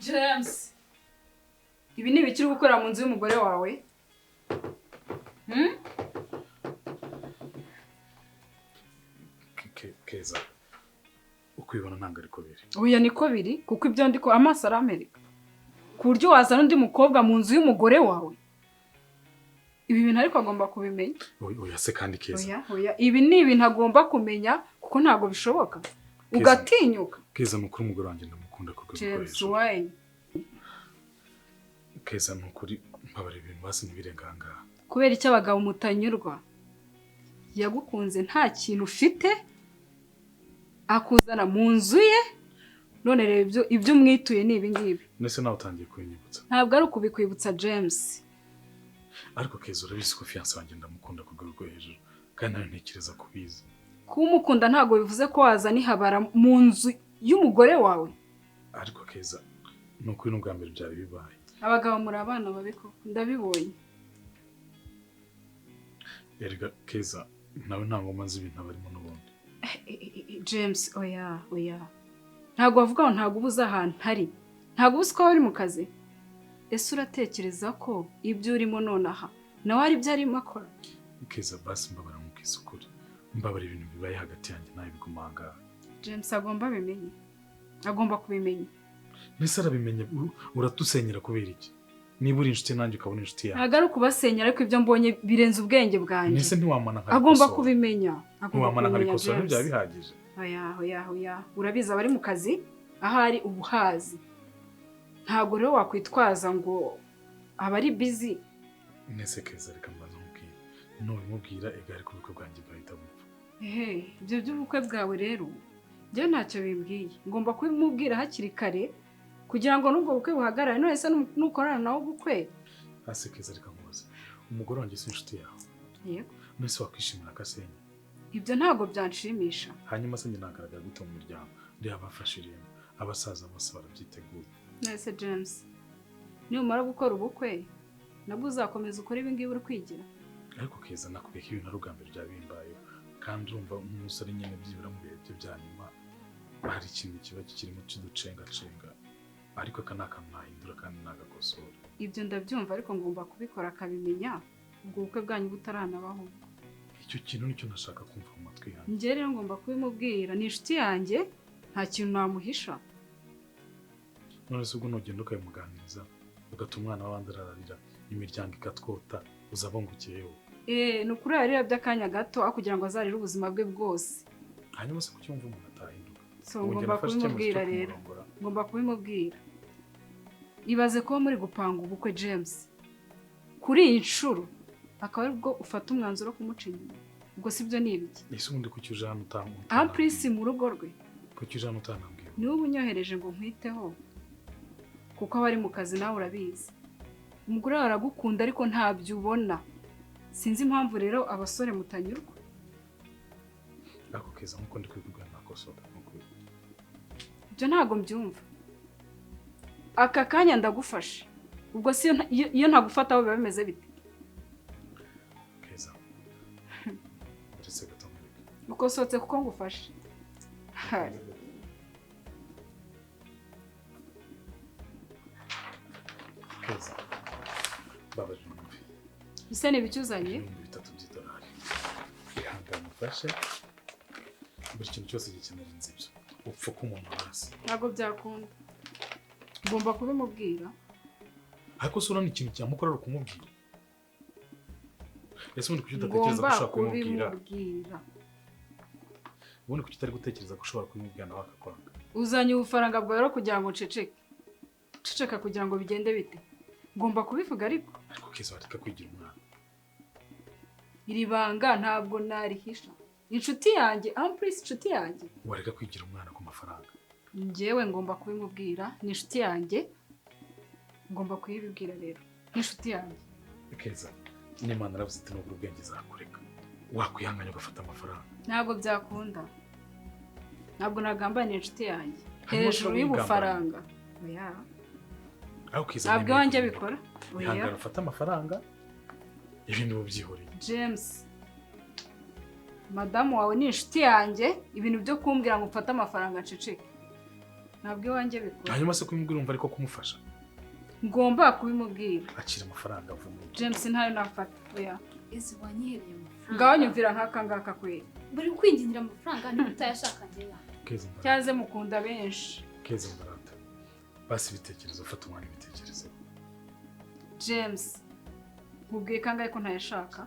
James, ibi ni ibikiri gukora mu nzu y'umugore wawe? Keza, ukwibona ntabwo ariko biri. Oya niko biri, kuko ibyo ndiko amaso aramerika. Ku buryo wazana undi mukobwa mu nzu y'umugore wawe. Ibi bintu ariko agomba kubimenya. Oya se kandi Keza. Oya, ibi ni ibintu agomba kumenya kuko ntabwo bishoboka. Ugatinyuka. Keza nukuri umugore wanjye ndamukunda kuko James, Keza nukuri mbabara ibintu basi ntibirenga. Kubera icyo abagabo mutanyurwa. Yagukunze nta kintu ufite. Akuzana mu nzu ye. None rero ibyo mwituye ni ibi ngibi. Nese nawe utangiye kubinyibutsa. Ntabwo ari ukubikwibutsa James. Ariko Keza urabizi ko fiancé wanjye ndamukunda ku rwego hejuru kandi nawe ntekereza kubizi. Kumukunda ntabwo bivuze ko wazana ihabara mu nzu y'umugore wawe. Ariko Keza nukuri n'ubwa mbere byari bibaye. Abagabo muri abana babiko ndabibonye. Erega Keza nawe nta ngoma nzi ibintu abarimo n'ubundi. James, oya. Ntabwo wavuga ngo ntabwo ubuze ahantu hari. Ntabwo uzi ko wari mu kazi. Ese uratekereza ko ibyo urimo nonaha nawe ari byo arimo akora? Keza basi mbabara nk'ukisa ukuri. Mbabara ibintu bibaye hagati yanjye nawe bigumanga. James agomba bimenye. Agomba kubimenya. Nese arabimenye uratusenyera kubera iki? Niba uri inshuti nanjye ukabona inshuti yawe. Ntabwo ari ukubasenyera ariko ibyo mbonye birenze ubwenge bwanjye. Nese ntiwamana nka agomba kubimenya. Ntiwamana nka rikosora byaba bihagije. Oya. Urabizi abari mu kazi ahari ubuhazi. Ntabwo rero wakwitwaza ngo abari busy. Nese Keza reka mbaza nkubwira. Nubimubwira egare ku bukwe bwanjye bwahita bupfa. Ibyo by'ubukwe bwawe rero njye ntacyo bimbwiye. Ngomba kubimubwira hakiri kare kugira ngo nubwo bukwe buhagarare. None se nukorana nawe ubukwe. Hase Keza reka mubaze. Umugore wanjye si inshuti yawe. Yego. Nese wakwishimira akasenye. Ibyo ntabwo byanshimisha. Hanyuma se njye nagaragara gute mu muryango? Ndi abafashe irembo. Abasaza bose barabyiteguye. Nese James, numara gukora ubukwe nabwo uzakomeza ukora ibi ngibi uri kwigira. Ariko Keza nakubwiye ko ibintu ari ubwa mbere byabimbaye kandi urumva umusore nyine byibura mu bihe bye bya nyuma hari ikintu kiba kirimo kiducenga ariko aka ni akantu nahindura kandi nagakosora. Ibyo ndabyumva ariko ngomba kubikora akabimenya ubwo ubukwe bwanyu butaranabaho. Icyo kintu nicyo nashaka kumva mu matwi yanjye. Njye rero ngomba kubimubwira. Ni inshuti yanjye nta kintu namuhisha. None se ubwo nugenda ukabimuganiriza ugatuma umwana w'abandi ararira imiryango ikatwota uzabungukiyeho. Ni ukuri yarira by'akanya gato aho kugira ngo azarire ubuzima bwe bwose. Hanyuma se kuki wumva umuntu atahinduka? So ngomba kubimubwira rero. Ngomba kubimubwira. Ibaze ko muri gupanga ubukwe James. Kuri iyi nshuro akaba aribwo ufata umwanzuro kumuca inyuma. Ubwo sibyo ni ibiki? Ese ubundi kuki uje hano utanga? Prince mu rugo rwe. Kuki uje hano utanambwiye? Ni wowe unyohereje ngo nkwiteho. Kuko abari mu kazi nawe urabizi. Umugore wawe aragukunda ariko ntabyo ubona. Sinzi impamvu rero abasore mutanyurwa. Ako Keza nkuko ndi kwigurira nakosora nk'ukuri. Ibyo ntabwo mbyumva. Aka kanya ndagufashe. Ubwo si iyo ntagufataho biba bimeze bite? Keza. Ndetse gato mwereke. Ukosotse kuko ngufashe. Keza. Baba jumbi. Ise ni bicyuzanye? 3,000 by'idolari. Ihangane ufashe. Buri kintu cyose gikenera inzibyo. Upfa ko umuntu hasi. Ntabwo byakunda. Ngomba kubimubwira. Ariko sura ni ikintu cyamukorera kumubwira. Ese ubundi kuki udatekereza ko ushobora kumubwira? Ubundi kuki utari gutekereza ko ushobora kumubwira nawe akakwanga? Uzanye ubufaranga bwawe rero kugira ngo nceceke. Ceceka kugira ngo bigende bite. Ngomba kubivuga ariko. Ariko Keza wareka kwigira umwana. Iri banga ntabwo narihisha. Inshuti yanjye, Prince inshuti yanjye. Wareka kwigira umwana ku mafaranga. Njyewe ngomba kubimubwira, ni inshuti yanjye. Ngomba kuyibibwira rero. Ni inshuti yanjye. Keza, n'Imana aravuze iti nubwo ubwenge zakureka. Wakwihanganya ugafata amafaranga. Ntabwo byakunda. Ntabwo nagambaniye inshuti yanjye. Hejuru y'ubufaranga. Oya. Aho Keza. Ntabwo wanjye bikora. Ihangana ufata amafaranga. Ibintu byihoreye. James. Madamu wawe ni inshuti yanjye, ibintu byo kumbwira ngo ufate amafaranga nceceke. ntabwo iwanjye bikora. Hanyuma se kubimubwira umva ariko kumufasha. Ngomba kubimubwira. Akira amafaranga avuga. James ntayo nafata. Oya. Ese wanyihereye amafaranga. Ngaho nyumvira nk'aka ngaka kwera. Buri kwingingira amafaranga n'utayashaka njyewe. Keza mbara. Cyaze mukunda benshi. Keza mbarata. Basi ibitekerezo ufata umwanya ibitekerezo. James. Nkubwiye kangahe ko ntayashaka?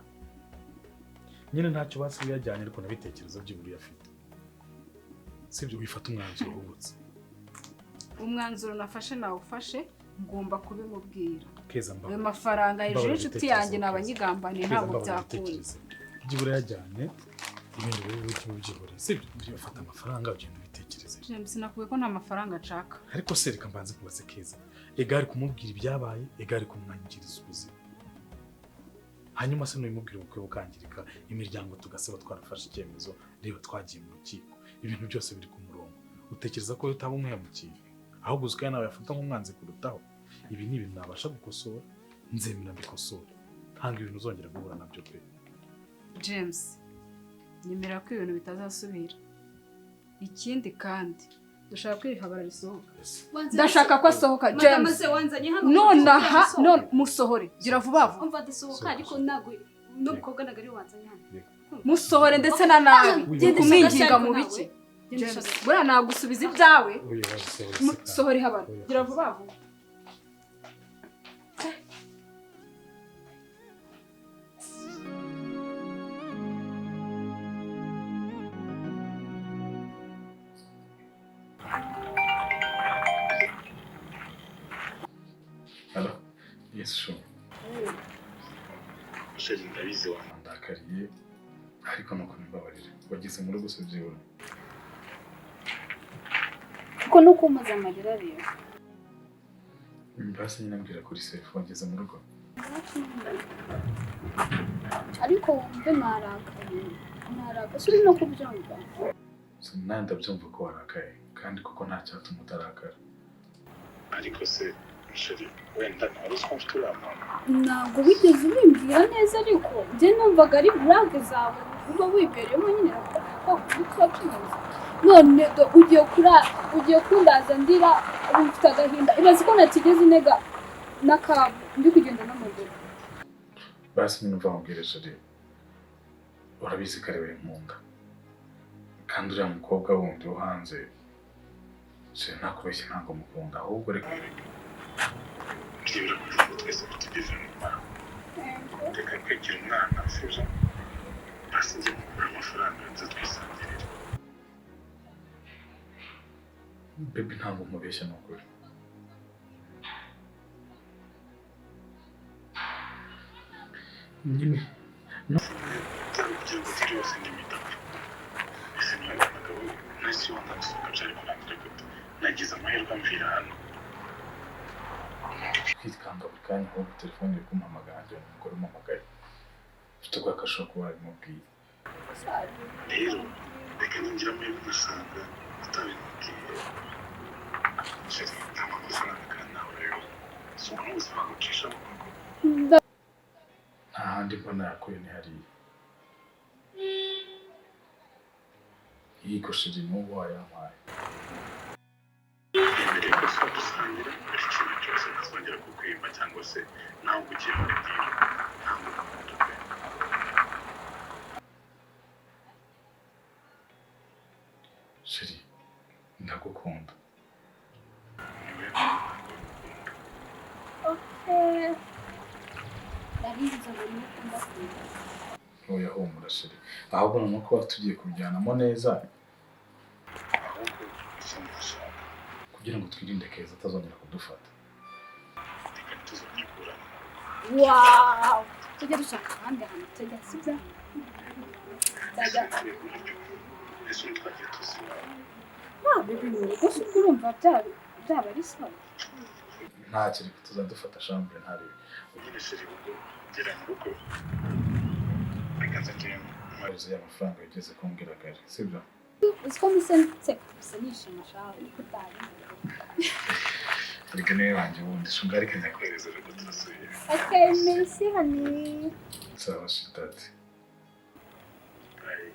Nyine ntacyo basi yajyanye ariko nabitekerezo by'uburi afite. Sibyo wifata umwanzuro uhubutse. Umwanzuro nafashe nawufashe ngomba kubimubwira. Keza mbara. Ayo mafaranga hejuru inshuti yanjye nabanyigambaniye ntabwo byakunda. By'uburi yajyanye ibindi bihugu by'uburi. Sibyo bifata amafaranga ugenda ubitekereze. James nakuye ko nta mafaranga nshaka. Ariko se reka mbanze kubaza Keza. Egari kumubwira ibyabaye, egari kumwangiriza ubuzima. Hanyuma se n'ubimubwira ubukwe bukangirika, imiryango tugasaba twarafashe icyemezo, reba twagiye mu rukiko. Ibintu byose biri ku murongo. Utekereza ko utaba umuhemukiye? Ahubwo uzikaye nawe yafata nk'umwanzi kurutaho. Ibi ni ibintu nabasha gukosora, nzemera mbikosora. Hanga ibintu uzongera guhura nabyo pe. James, nyemera ko ibintu bitazasubira. Ikindi kandi dushaka kwihabara risohoka. Ndashaka ko asohoka James. Nonaha none musohore. Gira vuba vuba. Umva dasohoka ariko nagwe n'umukobwa nagari wanzanye hano. Musohore ndetse na nabi. Kumwinginga mu biki? James, bura nagusubiza ibyawe. Musohore habara. Gira vuba vuba. Hello? Yes, sure. Sheri ndabizi wandakariye ariko nuko nimbabarira. Wagize mu rugo sibyo. Kuko nuko umaze amarira rero. Mbase nyine mbwira kuri safe wageze mu rugo. Ariko wumve narakaye. Narakaye suri no kubyumva. Sinanda byumva ko warakaye kandi kuko nta cyatuma utarakara. Ariko se Sheri wenda naruswa mfite urama. Ntabwo wigeze ubimbwira neza ariko njye numvaga ari brage zawe uba wibereyemo nyine ko none ugiye kundaza ndira mfite agahinda ibaze ko natigeze intega n'akabu ndi kugenda n'amaguru. Basi numva mubwire Sheri urabizi ko ari we nkunda kandi uriya mukobwa wundi wo hanze Sheri nakubeshye ntabwo mukunda ahubwo reka byibura kugira ngo twese tugeze mu mwana reka kwigira umwana sibyo basi njye mukura amafaranga nza twisangirira. Baby ntabwo mubeshya ni ukuri. Nyine kugira ngo turi yose n'imitavu ese ntiwabonaga we nasi wanga gusohoka byari kurangira gute nagize amahirwe amvira hano kwitanga buri kanya ahubwo telefone iri kumpamagara njyewe n'umugore umpamagaye ufite ubwo akashobora kuba wabimubwiye rero reka ninjira muri ugasanga utabimubwiye Sheri ntabwo amafaranga kandi nawe rero si umuntu wese wagucishamo nta handi mbona yakuye ni hariya. Yego Sheri n'ubu wayampaye yemereye ko tuba dusangira buri kintu cyose ntazongera kukwimba cyangwa se nawe ugiye muri diro ntabwo ukunda pe. Sheri ndagukunda. Okay. Ndabizi ngo nikunda kuba. Oya humura Sheri. Ahubwo noneho kuba tugiye kubijyanamo neza. Ahubwo icyo ndashaka kugira ngo twirinde Keza atazongera kudufata. Reka tuzoyikuramo. Wow! Tujya dushaka ahandi hantu tujya sibyo? Ese twagiye tuziba. Bibi gusa urumva byaba ari sawa. Nta kiri tuzadufata chambre ntari. Ugire Sheri ubwo gera mu rugo. Reka nzajye marizo y'amafaranga yigeze kumbwira kare sibyo? Uzi ko musense kusanisha amashara ariko utari. Reka niwe wanjye wundi shungari kanya kwereza rero turasuye. Okay, merci honey. Sawa shitati. Bye.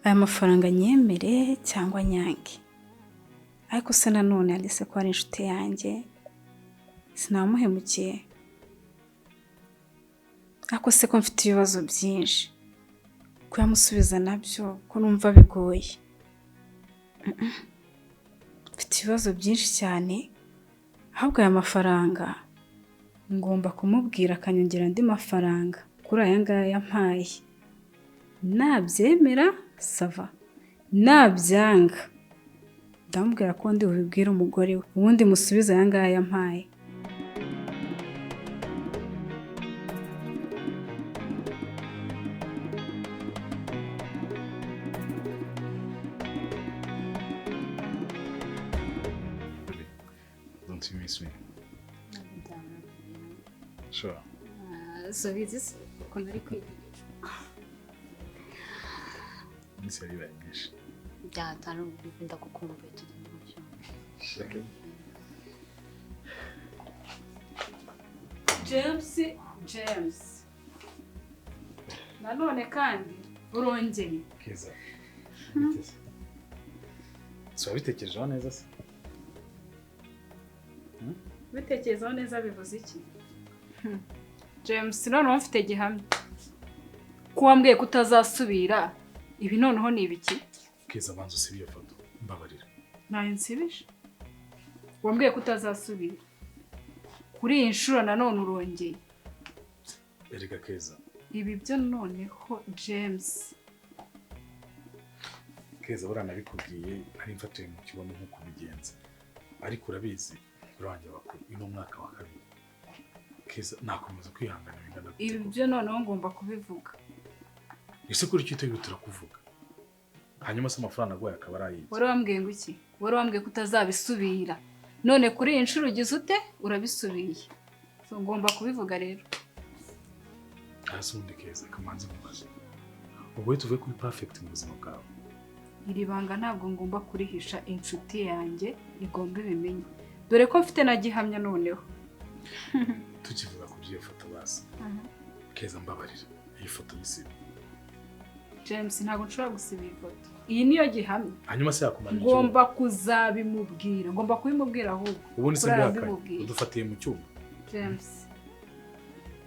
aya mafaranga nyemere cyangwa nyange. Ariko se nanone Alice ko ari inshuti yanjye sinamuhemukiye. Ariko se ko mfite ibibazo byinshi kuyamusubiza nabyo ko numva bigoye. Mfite ibibazo byinshi cyane, ahubwo aya mafaranga ngomba kumubwira akanyongera andi mafaranga kuri aya ngaya yampaye. Nabyemera sava, nabyanga ndamubwira ko ndi bubibwire umugore we, ubundi musubiza aya ngaya yampaye. Don't you miss me? Sure. So this ukuntu ari kwiga. Miss you very much. byatanu ndakukumbuye tugende mu cyumba. Shaka. James. Nanone kandi urongeye. Keza. So bitekerejeho neza se? Bitekerezaho neza bivuze iki? James noneho mfite gihamya. Ko wambwiye kutazasubira. Ibi noneho ni ibiki? Keza banzo si iyo foto. Mbabarira. Ntayo nsibishe. Wambwiye kutazasubira. Kuri iyi nshuro nanone urongeye. Erega Keza. Ibi byo noneho James. Keza baranabikubwiye ari mfatiye mu kibono nk'uko bigenze. Ariko urabizi urangiye bakuru ino mwaka wa kabiri. Keza nakomeza kwihangana bingana gute? Ibi byo noneho ngomba kubivuga. Ese kuri cyo twihutira kuvuga. Hanyuma se amafaranga agwaye akaba arayize. Wari wambwiye ngo iki? Wari wambwiye kutazabisubira. None kuri iyi nshuro ugize ute? Urabisubiye. So ngomba kubivuga rero. Arasundi Keza kamanzi mubaze. Ubwo tuvuye kuri perfect mu buzima bwawe. Iri banga ntabwo ngomba kurihisha inshuti yanjye igomba bimenye. Dore ko mfite na gihamya noneho. Tukivuga ku byo foto basi. Keza mbabarira. Iyi foto yisibe. James ntabwo nshobora gusiba iyi foto. Iyi niyo gihamya. Hanyuma se yakumara iki? Ngomba kuzabimubwira. Ngomba kubimubwira ahubwo. Ubundi se byakaye. Udufatiye mu cyumba. James.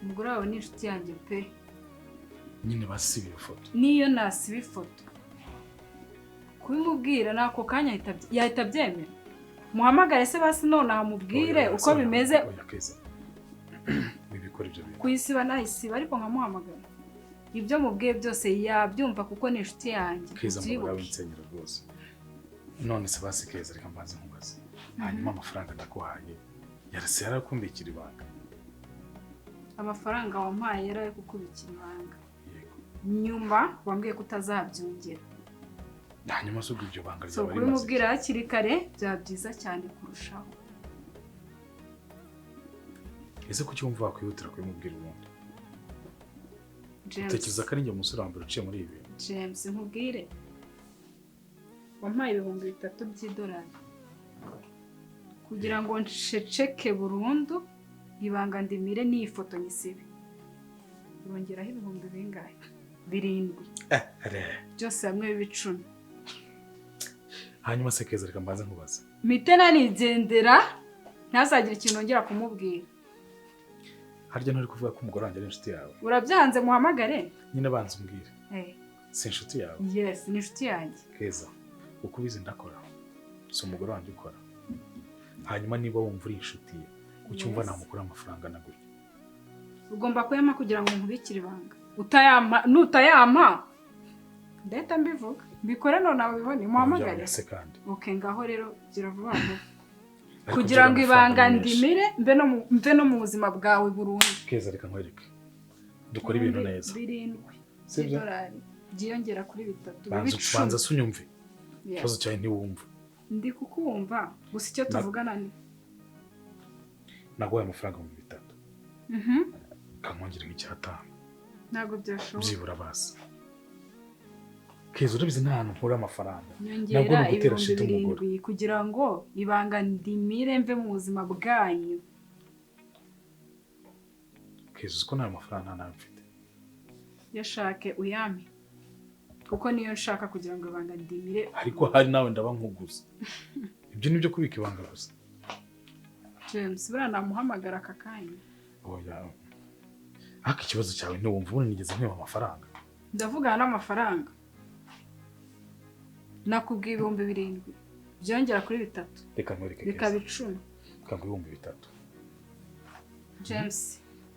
Umugore wawe ni inshuti yanjye pe. Nyine basiba iyo foto. Niyo nasiba ifoto. Kubimubwira nako kanya yahita byemera. Muhamagare se basi none amubwire uko bimeze. Oya Keza. Bibikora ibyo bintu. Kuyisiba nahisiba ariko nkamuhamagara. Ibyo mubwiye byose yabyumva kuko ni inshuti yanjye. Keza mugora w'insenyero rwose. None se basi Keza reka mbanze nkubaze. Hanyuma amafaranga ndakuhaye yarase yarakumbikira ibanga. Amafaranga wampaye yaraye kukubikira ibanga. Yego. Nyuma wambwiye kutazabyongera. Hanyuma se ubwo banga So ryaba kubimubwira hakiri kare byaba byiza cyane kurushaho. Ese kuki wumva wakwihutira kubimubwira ubundi? James. Utekereza ko ari njye umusore wa mbere uciye muri ibi? James nkubwire. Wampaye $3,000 by'idolari. Kugira ngo nsheceke burundu ibanga ndimire n'iyi foto nyisibe. Urongeraho ibihumbi bingahe? 7. Byose hamwe b'icumi. Hanyuma se Keza reka mbanze nkubaza. Mitena nigendera ntazagira ikintu nongera kumubwira. Harya nturi kuvuga ko umugore wanjye ari inshuti yawe? Urabyanze muhamagare? Nyine banze umbwire. Si inshuti yawe? Yes, ni inshuti yanjye. Keza, uko ubizi ndakora. Si umugore wanjye ukora. Hanyuma niba wumva uri inshuti ye, ucyumva namukura amafaranga na gutya. Ugomba kuyama kugira ngo nkubikire ibanga. Nutayama ndahita mbivuga. Mbikore none abibone muhamagare. Okay, ngaho rero gira vuba vuba. Kugira ngo ibanga ndimire mve no mu buzima bwawe burundu. Keza reka nkwereke. Dukora ibintu neza. 7 $7 byiyongera kuri 3. Banza sunyumve. Kibazo cyawe ntiwumva. Ndi kukumva gusa icyo tuvugana ni naguhaye amafaranga mu 3. Kamwongera nk'icyatanu. Ntabwo byashoboka. Byibura basi. Keza urabizi nta hantu nkura amafaranga. Nyongera ibihumbi 7 kugira ngo ibanga ndimire mve mu buzima bwanyu. Keza uko nta mafaranga nta mfite. Yashake uyame. kuko niyo nshaka kugira ngo ibanga ndimire ariko hari nawe ndaba nkuguza ibyo nibyo kubika ibanga gusa James buriya namuhamagara aka kanya oya ariko ikibazo cyawe ntiwumva ubu nigeze nkwiba amafaranga ndavugana n'amafaranga nakubwiye 7,000 byongera kuri 3 reka nkwereke bikaba 10 reka nkwereke 3 James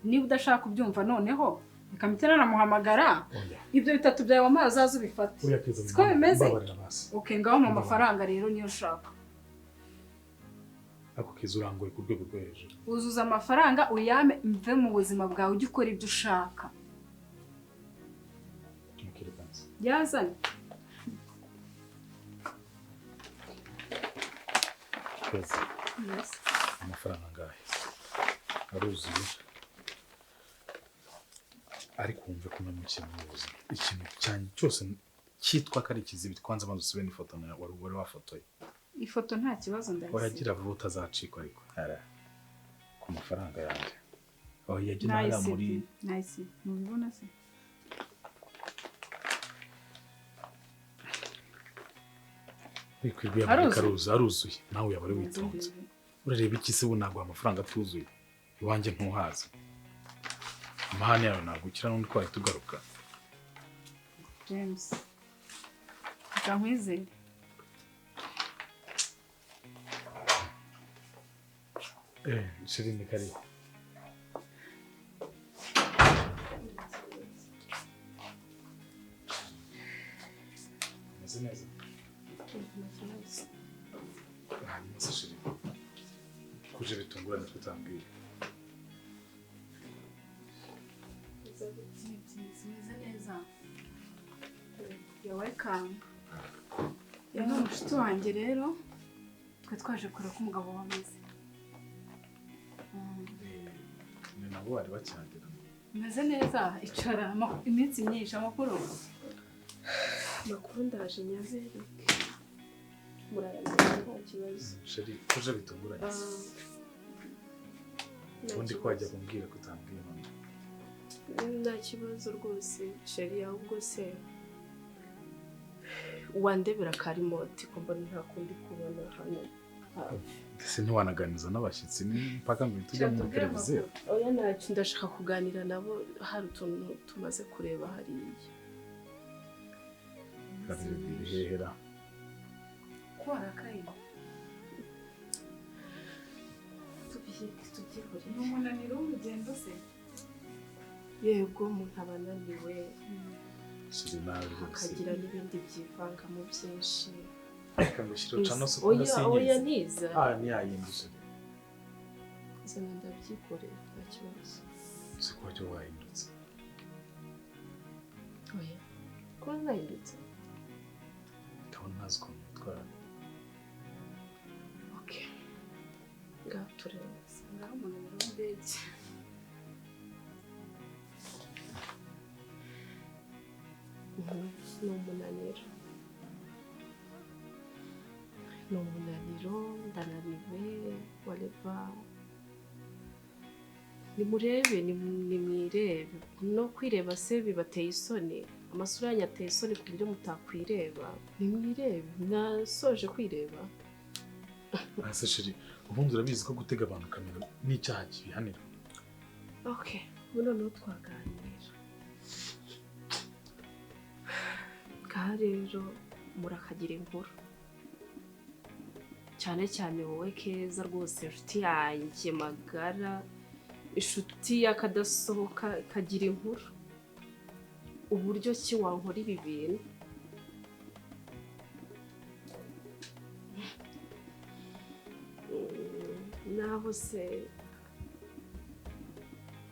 niba udashaka kubyumva noneho ikamutera namuhamagara ibyo 3 byawe wamaze azaza ubifate siko bimeze okay ngaho mu mafaranga rero niyo ushaka ako kizurangoye ku rwego rwo hejuru uzuza amafaranga uyame mve mu buzima bwawe ujye ukora ibyo ushaka yazanye amafaranga ngahe aruzuye ariko wumve ko namukiye mu buzima ikintu cyane cyose cyitwa ko ari ikizibi twanze amaze usubire n'ifoto nawe wari wafotoye ifoto nta kibazo ndahise oyagira vuba utazacikwa ariko ku mafaranga yanjye yagira hariya muri nice mubibona se bikwiriye aruzuye nawe yaba ari witonze urareba iki se ubu ntabwo amafaranga atuzuye iwanjye ntuhaza amahane yawe ntabwo ukira n'undi ko wahita ugaruka James reka nkwizere shiri ni kariya meze neza hanyuma se shiri kuje bitunguranye tutambwiye zimeze neza you're welcome ni umushuti wanjye rero twe twaje kureba ko umugabo wameze ni nabo bari bacyagera meze neza icara iminsi myinshi amakuru ndaje nyazere murayamenya nta kibazo sheri kuje bitunguranye ubundi ko wajya kumbwira ko utambwiye none nta kibazo rwose sheri ahubwo se wandebera karimoti ko mbona nta kundi kubona hano ese ntiwanaganiza n'abashyitsi mpaka ngo tujya muri televiziyo oya ntacyo ndashaka kuganira nabo hari utuntu tumaze kureba hariya birihera ko warakaye tubyihore ni umunaniro w'urugendo se yego umuntu aba ananiwe sheri nawe rwose akagira n'ibindi byivangamo byinshi reka ngushyire ucano se ukunda sinyiza oya ntiza ntiyayindi sheri zana ndabyikorera nta kibazo si ko wajya wahindutse oya ko nahindutse ndabona ntazi ukuntu utwara okay ngaho turebe ngaho umunaniro w'indege ni umunaniro ndananiwe wareba nimurebe nimwirebe no kwireba se bibateye isoni amasura yanyu ateye isoni ku buryo mutakwireba nimwirebe nasoje kwireba ase sheri ubundi urabizi ko gutega abantu kamera n'icyaha kibihanira okay ubu noneho twaganira ngaha rero murakagira inkuru cyane cyane wowe keza rwose inshuti yanjye magara inshuti y'akadasohoka ikagira inkuru uburyo ki wankora ibi bintu naho se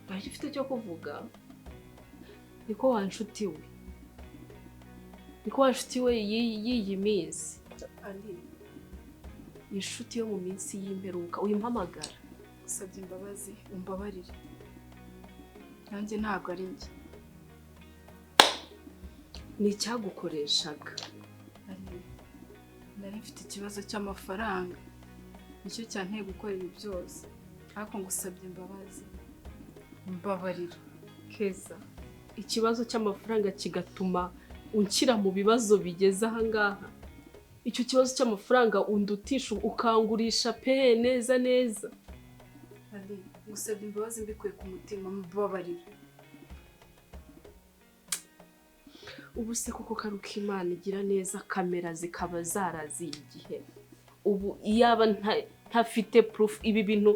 bari ufite cyo kuvuga niko wa nshuti we niko wa nshuti we y'iyi minsi inshuti yo mu minsi y'imperuka uyimpamagara usabye imbabazi umbabarire nanjye ntabwo ari njye ni icyagukoreshaga nari mfite ikibazo cy'amafaranga nicyo cyanteye gukora ibi byose ariko ngusabye imbabazi mbabarira keza ikibazo cy'amafaranga kigatuma unshyira mu bibazo bigeze aha ngaha. Icyo kibazo cy'amafaranga undutisha ukangurisha pe neza neza. ari gusabye imbabazi mbikuye ku mutima mbabarira. Ubu se koko karuka Imana igira neza kamera zikaba zaraziye igihe. Ubu iyaba ntafite proof ibi bintu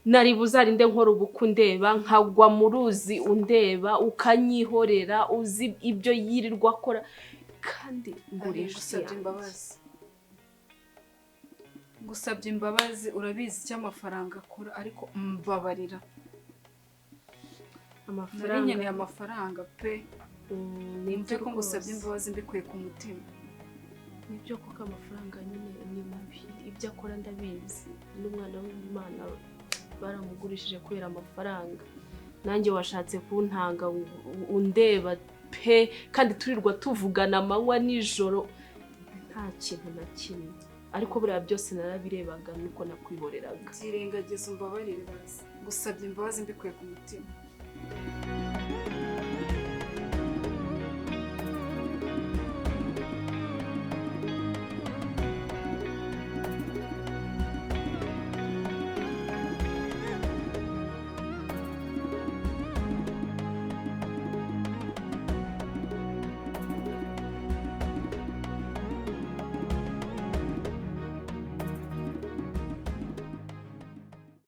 nari buzarinde nkora ubukwe ndeba nkagwa mu ruzi undeba ukanyihorera uzi ibyo yirirwa akora kandi ngurisha gusabye imbabazi. Gusabye imbabazi urabizi icyo amafaranga akora ariko mbabarira. Nari nkeneye amafaranga pe. Nimve ko ngusabye imbabazi mbikuye ku mutima. Nibyo koko amafaranga nyine ni mabi. Ibyo akora ndabizi. N'umwana w'Imana baramugurishije kubera amafaranga. Nanjye washatse kuntanga undeba pe kandi turirwa tuvugana amanywa nijoro nta kintu na kimwe. Ariko buriya byose narabirebaga nuko nakwihoreraga. Zirengagiza umbabarire bazi. Gusabye imbabazi mbikuye ku mutima.